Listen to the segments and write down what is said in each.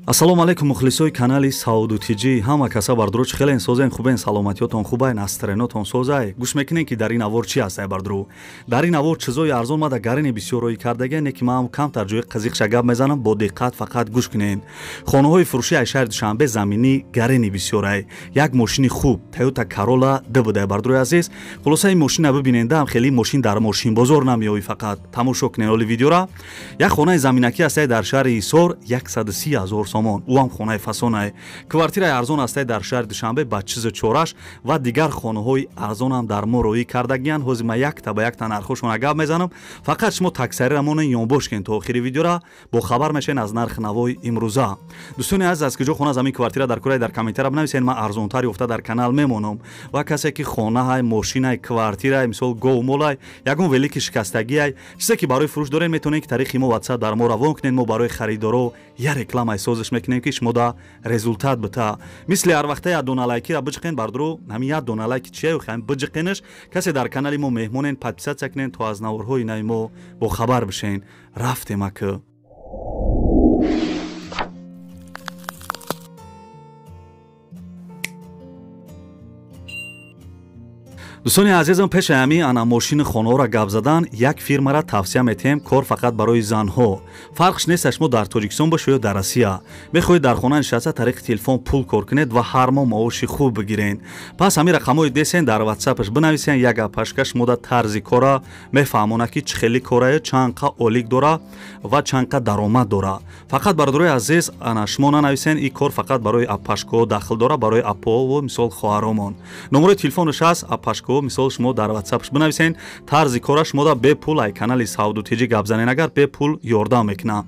ассалому алайкум мухлисои канали Сауду Тиҷи. Ҳама каса бардуру чӣ хелен созен хубен, саломатиётон хубай, настаренотон созай. Гӯш мекунен ки дар ин авор чӣ ҳастай бардуру. Дар ин авор чизои арзон мада гарини бисёрроӣ кардагия не ки ман камтар ҷои қазиқша гап мезанам, бо диққат фақат гӯш кунен. Хонаҳои фурӯши ай шаҳри Душанбе заминӣ гарини бисёрай. Як мошини хуб Toyota Corolla D будай бардуруи азиз. Хулоса ин мошина бибинендаам хеле мошин дар мошин бозор намеёи, фақат тамошо кунен оли видеора. Як хонаи заминаки ҳастай дар шаҳри Ҳисор 130,000 сомон. Ӯ ҳам хонаи фасонае. Квартираи арзон ҳастай дар шаҳри Душанбе ба чизи чораш ва дигар хонаҳои арзонам дар мо роӣ кардагиянд. Ҳозир ман якта ба якта нархошона гап мезанам. Фақат шумо таксариро монен ёнбош кунед то охири видеора бо хабар мешавед аз нархи навои имрӯза. Дӯстони азиз, аз куҷо хона замин квартира дар кураи дар комментария бинависед. Ман арзонтар ёфта дар канал мемонам ва касе ки хонаҳай, мошинай, квартирай, мисол гов-молай, ягон велики шикастагиай, чизе ки барои фурӯш доред, метавонед ки тариқи мо WhatsApp дар мо равон кунед. Мо барои харидоро я рекламаи созиш мекунем ки шумо да результат бита. Мисли ҳар вақта я дона лайкира биҷиқен бардуру, ҳамин я дона лайки чия ёхем биҷиқенаш. Касе дар канали мо меҳмонен, подписатсия кунен то аз наворҳои нави мо бо хабар бишен. Рафтем ака. дӯстони азизам, пеши ҳамин ана мошини хонаҳоро гап задан як фирмаро тавсия метиҳем. Кор фақат барои занҳо. Фарқш несташ мо дар Тоҷикистон бошо ё дар Россия. Мехоҳед дар хона нишаста тариқи телефон пул кор кунед ва ҳар моҳ маоши хуб бигирен. Пас ҳамин рақамҳои десен дар WhatsApp-аш бинависен. Як гапашка шумода тарзи кора мефаҳмона ки чӣ хели корае, чанд қа олик дора ва чанд қа даромад дора. Фақат бардорои азиз, ана шумо нанависен ин кор фақат барои апашко дахл дора, барои апо ва мисол хоҳаромон. номерои телефонаш аст, апашко мисол шумо дар WhatsApp бинависен. Тарзи кора шумо да бепул ай канали Сауду Тиҷи гап занен, агар бепул ёрдам мекунам.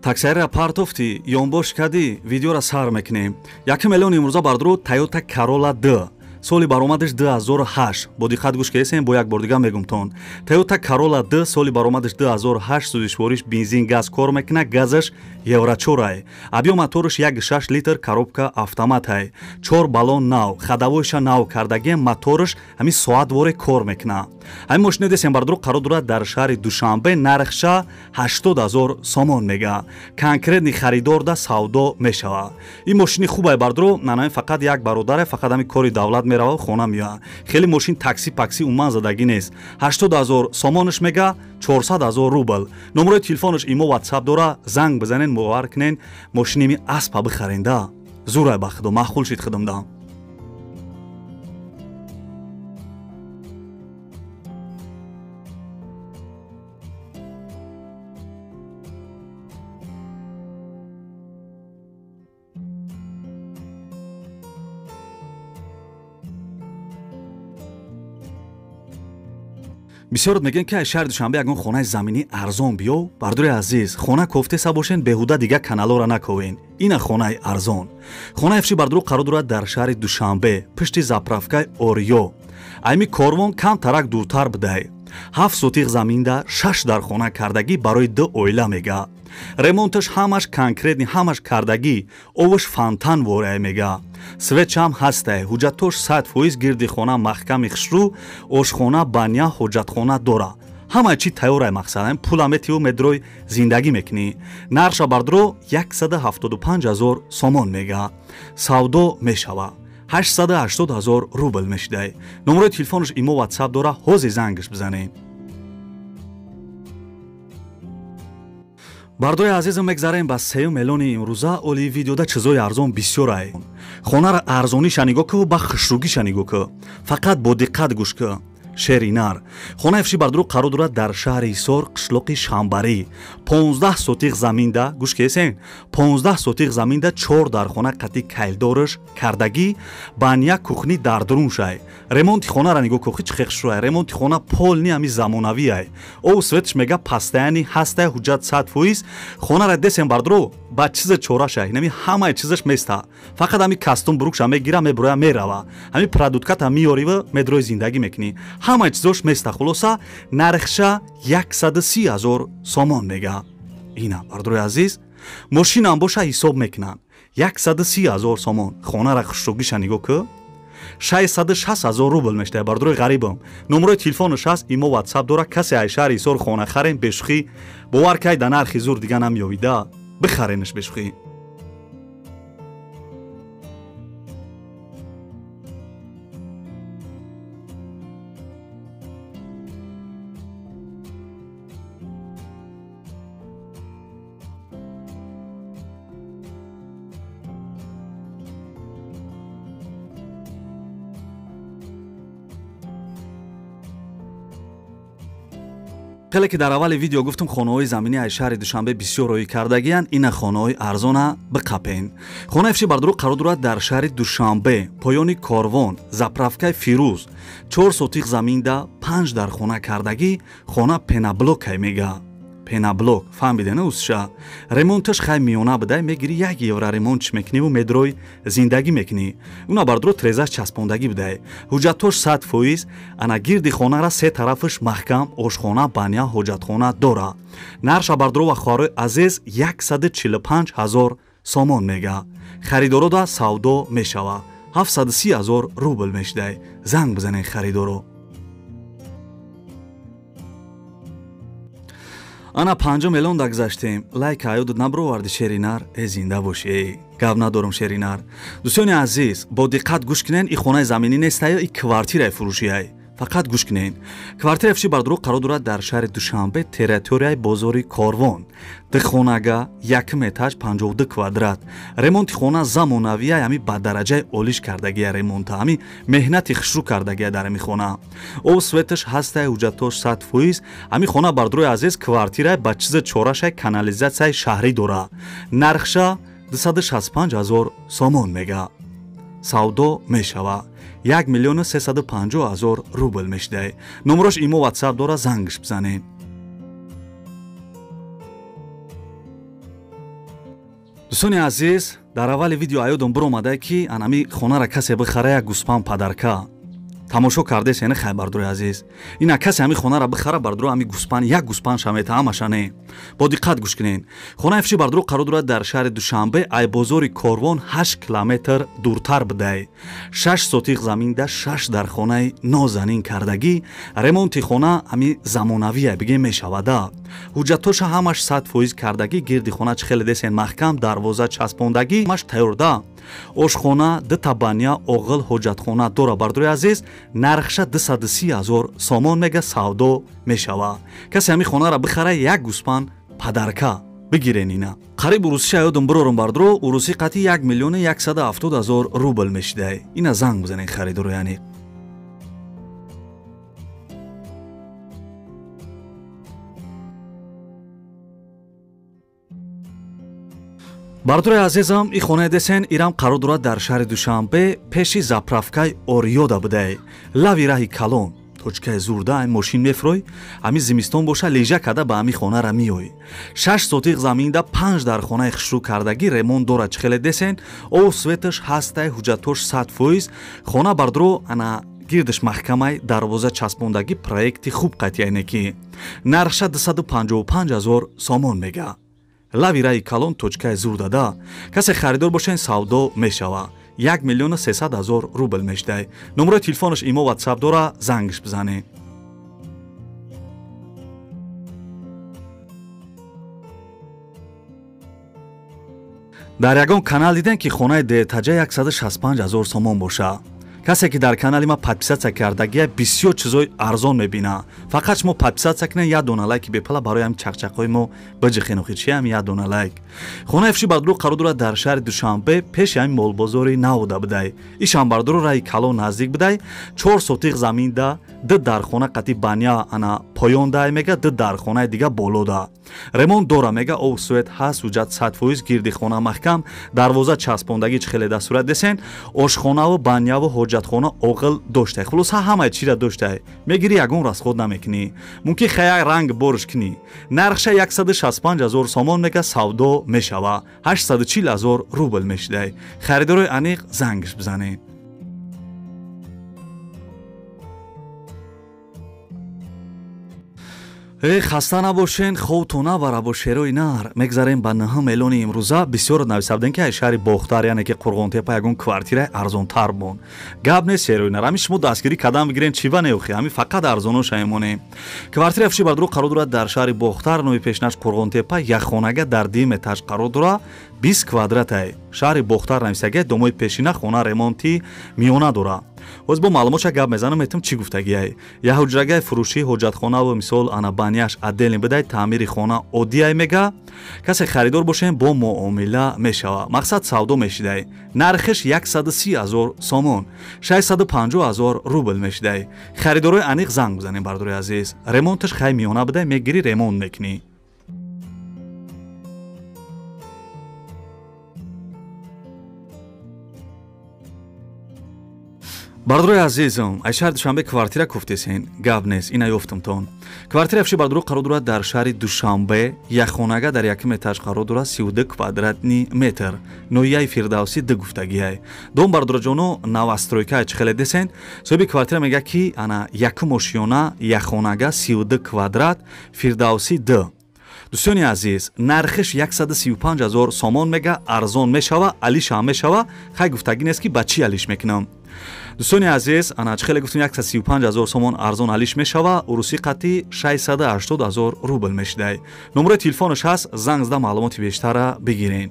таксариро партофти ёнбош кади видеора сар мекунем. 1 миллион имрӯза бардуру Toyota Corolla D. соли баромадаш 2008. бо диққат гӯш кардем, бо як бор дига мегумтон. Toyota Corolla D соли баромадаш 2008, сӯзишвориш бензин газ кор мекуна, газаш евро-4 объем мотораш 1.6 литр, коробка автоматай, 4 баллон нав, хадавоиша нав кардагем, мотораш ҳамин соатворе кор мекуна. ҳамин мошина десем бардуру қарор дорад дар шаҳри Душанбе, нархша 80,000 сомон мега. конкретни харидор да савдо мешава. ин мошини хубай бардуру, нанамин фақат як бародаре, фақат ҳамин кори давлат мерава, хона меояд. хеле мошин такси пакси уман задагӣ нест. 80,000 сомонаш мега, 400,000 рубл. номерои телефонаш имо WhatsApp дора, занг бизанен, мувовар кунен, мошини ми аспа бихаренда. зурай ба худо, маъқул шид хидмдам. бисёрот мегӯянд ки ай шаҳри Душанбе ягон хонаи заминӣ арзон биё. бардури азиз, хона кофтеса бошен, беҳуда дига каналора наковен. ина хонаи арзон. хонаи фиши бардуру қарор дорад дар шаҳри Душанбе, пишти заправкаи Ориё. айми корвон камтарак дуртар бидай. 7 сотиқ заминда 6 дар хона кардагӣ барои 2 оила мега. ремонташ ҳамаш конкретни, ҳамаш кардагӣ, оваш фонтан ворая мега. светчам ҳастай, ҳуҷҷатош 100% гирди хона маҳками хушрӯ, ошхона, баня, ҳоҷатхона дора. ҳамаи чӣ тайёрай мақсад, пула метиҳу медрои зиндагӣ мекунӣ. нархша бардуро 175,000 сомон мега. савдо мешава. 880,000 рубл мешидай. номерои телефонаш имо WhatsApp дора, ҳозир зангаш бизанен. бардои азизам, мегзарем ба 3 миллиони имрӯза. оли видеода чизои арзон бисёрай. хонаро арзониша нигоҳ кӯ, ба хушрӯгиша нигоҳ кӯ. фақат бо диққат гӯш кӯ. шеринар хонаи фиши бардуру қарор дорад дар шаҳри Ҳисор, қишлоқи Шамбарӣ. 15 сотиқ заминда, гӯш кесен, 15 сотиқ заминда 4 дар хона қати кайлдораш кардагӣ, баня, кухни дар дуруншай. ремонти хонара нигоҳ кӯ, хич хехшурай. ремонти хона полни ами замонавияй. о светш мега пастаяни ҳастай, ҳуҷҷат 100%. хонара десен бардуру ба чиза чорашай, нами ҳамаи чизаш места. фақат ами кастум бурукша мегира, мебуроя, мерава. ами продуктата миёрива, медрои зиндагӣ мекунӣ. ҳамаи чизош места. хулоса нархша 130,000 сомон мега. ина бардурои азиз, мошинам боша ҳисоб мекунанд. 130,000 сомон. хонара хушрӯгиша нигоҳ кӯ. 660,000 рубл мешавад бардруи ғарибам. номерои телефонаш аст, имо ватсап дора. касе ай шаҳри Ҳисор хона харем бешухӣ бовар кай да нархи зур дига намёвида бихаренаш бешухӣ. хеле ки дар аввали видео гуфтам хонаҳои заминӣ аз шаҳри Душанбе бисёр роӣ кардагиянд. ина хонаҳои арзона биқапен. хонаи фиши бардурӯ қарор дорад дар шаҳри Душанбе, поёни Корвон, заправкаи Фирӯз, 4 сотиқ заминда 5 дар хона кардагӣ. хона пенаблокай мега. пенаблок фаҳмидена устша. ремонташ хай миёна бидай мегири 1 евро ремонтш мекуниву медрои зиндагӣ мекунӣ. уна бардурӯ трезаш часпондагӣ бидай. ҳуҷҷатош 100%. ана гирди хонара се тарафаш маҳкам ошхона, баня, ҳоҷатхона дора. нарша бардурӯ ва хоҳарои азиз 145,000 сомон мега. харидорода савдо мешава. 730,000 рубл мешидай. занг бизанед харидоро. ана 5 миллион да гузаштем. лайк ҳаёдут набироварди шеринар. зинда бошӣ. гап надорум шеринар. дӯстони азиз, бо диққат гӯш кунед. ин хонаи заминӣ нестаю, ин квартираи фурӯшияй. фақат гӯш кунед. квартираи фиши бардурӯ қарор дорад дар шаҳри Душанбе, территорияи бозори Корвон. дихонага 1 этаж 52 квадрат. ремонти хона замонавия, ами ба дараҷаи олиш кардагия ремонта, ами меҳнати хушрӯ кардагия дар ами хона. об светаш ҳастай, ҳуҷҷатош 100%. ами хона бардурӯи азиз квартираи ба чизи чорашай канализатсияи шаҳрӣ дора. нархша 265,000 сомон мега. савдо мешава. 1,350,000 рубл мешидай. номерош имо ватсап дора, зангш бизанед. дӯстони азиз, дар аввали видео аёдам биромада ки анами хонара касе бихара як гӯспан падарка. тамошо кардес яне хай бардури азиз. ина касе ами хонара бихара бардуру ами гӯспан як гӯспан шамета амашане. бо диққат гӯш кунед. хонаи фиши бардуру қарор дорад дар шаҳри Душанбе, ай бозори Корвон 8 километр дуртар бидай. 6 сотиқ заминда 6 дар хонаи нозанин кардагӣ. ремонти хона ами замонавия бигем мешавада. ҳуҷҷатоша ҳамаш 100% кардагӣ. гирди хона чӣ хеле десен маҳкам, дарвоза часпондагӣ ҳамаш тайёрда. ошхона, дита баня, оғил, ҳоҷатхона дора бардури азиз. нархша 230,000 сомон мега. савдо мешава. касе ами хонара бихара як гӯспан падарка бигирен. ина қариб урусиша ёдам бирорум бардуро. уруси қати 1,170,000 рубл мешидай. ина занг бизанед харидоро. яъне бардури азизам, ин хонаи десен ирам қарор дорад дар шаҳри Душанбе, пеши заправкаи Ориёда бидай. лави раҳи калон. точкаи зурда ай мошин мефурой. ами зимистон боша лежа када ба ами хонара миёй. 6 сотиқ заминда 5 дар хонаи хушрӯ кардагӣ ремонт дора. чӣ хеле десен об светаш ҳастай, ҳуҷҷатош 100%. хона бардуро ана гирдаш маҳкамай, дарвоза часпондагӣ, проекти хуб қатъиайнекӣ. нархша 255,000 сомон мега. лави раҳи калон, точкаи зурдада. касе харидор бошен савдо мешава. 1,300,000 рубл мешидай. номерои телефонаш имо ватсап дора, зангш бизанед. дар ягон канал дидем ки хонаи деэтаҷа 165,000 сомон боша. касе ки дар канали ма подписатсия кардагия бисёр чизои арзон мебина. фақат шумо подписатсия кунед, 1 дона лайки бепала барои ҳам чақчақҳои мо биҷихенухи чи ҳам 1 дона лайк. хонаи фиши бардурӯ қарор дорад дар шаҳри Душанбе, пеши ҳами молбозори навода бидай. ишам бардурӯ раҳи калон наздик бидай. 4 сотиқ заминда ди дар хона қати баня ана поён дай мега, ди дар хонаи дига болода. ремонт дора мега. об сует ҳаст, ҳуҷҷат 100%. гирди хона маҳкам, дарвоза часпондагӣ чӣ хеле дастурат десен. ошхонаву баняву ҳоҷатхона оғил доштай. хулоса ҳамаи чира доштай. мегири ягон расход намекунӣ. мумкин хая ранг борш кунӣ. нархша 165,000 сомон мега. савдо мешава. 840,000 рубл мешидай. харидорои аниқ зангш бизанед. хаста набошен, ховтон набара бо шерои нар. Мегзарем ба 9 миллиони имрӯза. Бисёр нависавдем ки ай шаҳри Бохтар, яъне ки Қурғонтепа ягон квартираи арзонтар бон. Гап нест шерои нар. Ҳами шумо дастгирӣ кардам бигирен чива неохӣ. Ҳами фақат арзоноша мемонем. Квартира фурӯши бардро қарор дорад дар шаҳри Бохтар, номи пешнаш Қурғонтепа, як хонага дар 2 этаж қарор дорад. 20 квадратай. Шаҳри Бохтар нависаги домои пешина хона ремонти миёна дорад. Оз бо маълумотша гап мезанам, метам чӣ гуфтагиай. Я ҳуҷрагаи фурӯшӣ ҳоҷатхонаву мисол ана банияш адделин бидай таъмири хона оддияй мега. Касе харидор бошем бо муомила мешава. Мақсад савдо мешидай. Нархиш 130 000 сомон, 650 000 рубл мешидай. Харидорои аниқ занг бизанем бардори азиз. Ремонтиш хай миёна бидай, мегири ремонт мекунӣ. бардорои азизам, ай шаҳри Душанбе квартира гуфтесен. Гап нест, ина ёфтамтон. Квартира фурӯши бардро қарор дорад дар шаҳри Душанбе, як хонага дар 1 этаж қарор дорад, 32 квадратни метр. Ноҳияи Фирдавсӣ ду гуфтагиай. Дом бардороҷоно навастройка чихеле десен. соҳиби квартира мега ки ана якум ошёна, як хонага 32 квадрат, Фирдавсӣ ду. дӯстони азиз, нархиш 135 000 сомон мега, арзон мешава, алиша ҳам мешава. хай гуфтагӣ нест ки ба чӣ алиш мекунам. дӯстони азиз, ана чӣ хеле гуфтем 135 000 сомон арзон алиш мешава, урусӣ қатъи 680 000 рубл мешидай. номерои телефонаш ҳаст, занг зада маълумоти бештара бигирен.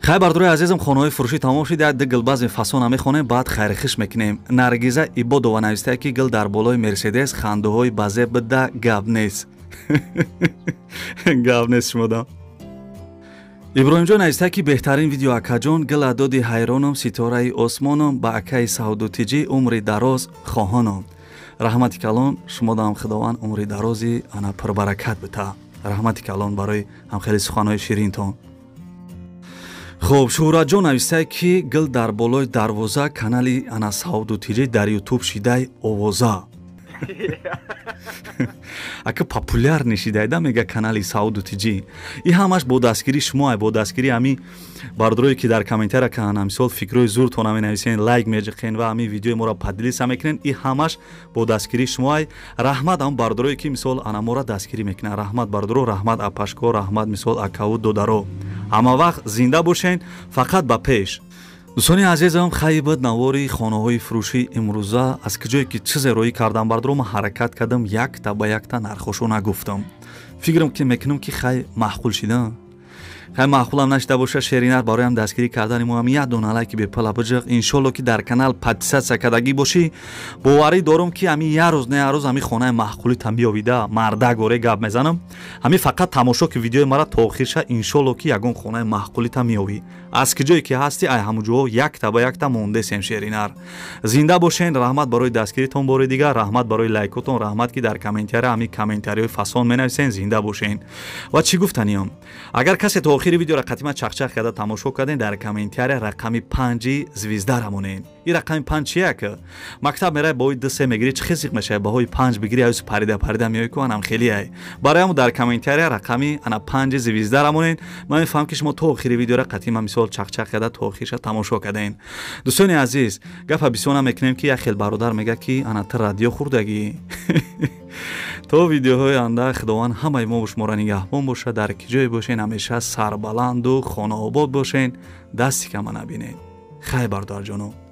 хай бардорои азизам, хонаҳои фурӯшӣ тамом шид. як ду гилбази фасона мехонем, баъд хайрихиш мекунем. Наргиза Ибодова навистае ки гил дар болои Мерседес хандаҳои базе бида гап нест. гап нест шумода. иброҳимҷон навистае ки беҳтарин видео акаҷон, гила доди ҳайронам, ситораи осмонам, ба акаи Саудутиҷӣ умри дароз хоҳонам. раҳмати калон шумодам, худованд умри дарози ана пурбаракат бита. раҳмати калон барои ҳамхели суханҳои ширинтон. хуб, Шӯҳратҷон навистае ки гил дар болои дарвоза канали ана Саудутиҷӣ дар ютуб шидай овоза. ака популяр нишидайда мега канали Саудутиҷӣ. И ҳамаш бо дастгири шумо, бо дастгири ами бардорое ки дар комментария кана мисол фикрои зуртона менависен, лайк меҷиқен ва ами видеои моро падилиса мекунен. И ҳамаш бо дастгири шумо. раҳмат ам бардорое ки мисол ана мора дастгирӣ мекунан. раҳмат бардоро, раҳмат апашко, раҳмат мисол акаву додаро. ҳама вақт зинда бошен, фақат ба пеш. дӯстони азизам, хайи бад навори хонаҳои фурӯшӣ имрӯза аз киҷое ки чизе роӣ кардам бардро ма ҳаракат кардам, якта ба якта нархошо нагуфтам. фикрам ки мекунам ки хай маъқул шидам. хай маъқулам нашида боша, шеринар бароям дастгирӣ кардани мо ҳам як дона лайки бепала биҷиқ. иншолло ки дар канал подписатсия кардагӣ бошӣ. боварӣ дорам ки ами як рӯз не як рӯз ами хонаи маъқулитам биёвида мардак оре гап мезанам. ами фақат тамошо ки видеои мара то охирша, иншолло ки ягон хонаи маъқулитам меёвӣ. аз киҷое ки ҳастӣ, ай ҳамуҷоҳо якта ба якта мондесем шеринар. зинда бошен. раҳмат барои дастгиритон бори дигар, раҳмат барои лайкотон, раҳмат ки дар комментария ами комментариҳои фасон менависен. зинда бошен. ва чӣ гуфтаниям, агар касе то охири видеора қатима чахчах карда тамошо карден, дар комментария рақами 5 звезда рамонен. и рақами 5 чия ка мактаб мерай баҳои 2 мегири, чӣ хизиқ мешавад баҳои 5 бигири, аюс парида парида меои ку анам хеле ай. бароям дар комментария рақами ана 5 звезда рамонен. ман мефаҳмам ки шумо то охири видеора қатима мисол чахчах карда то охирша тамошо карден. дӯстони азиз, гапа бисёна мекунем ки як хел бародар мега ки ана ти радио хурдагӣ. то видеоҳои анда худованд ҳамаи мо шуморо нигаҳбон боша. дар киҷое бошен, ҳамеша сарбаланду хонаобод бошен, дасти кама набинед. хай бардорҷоно.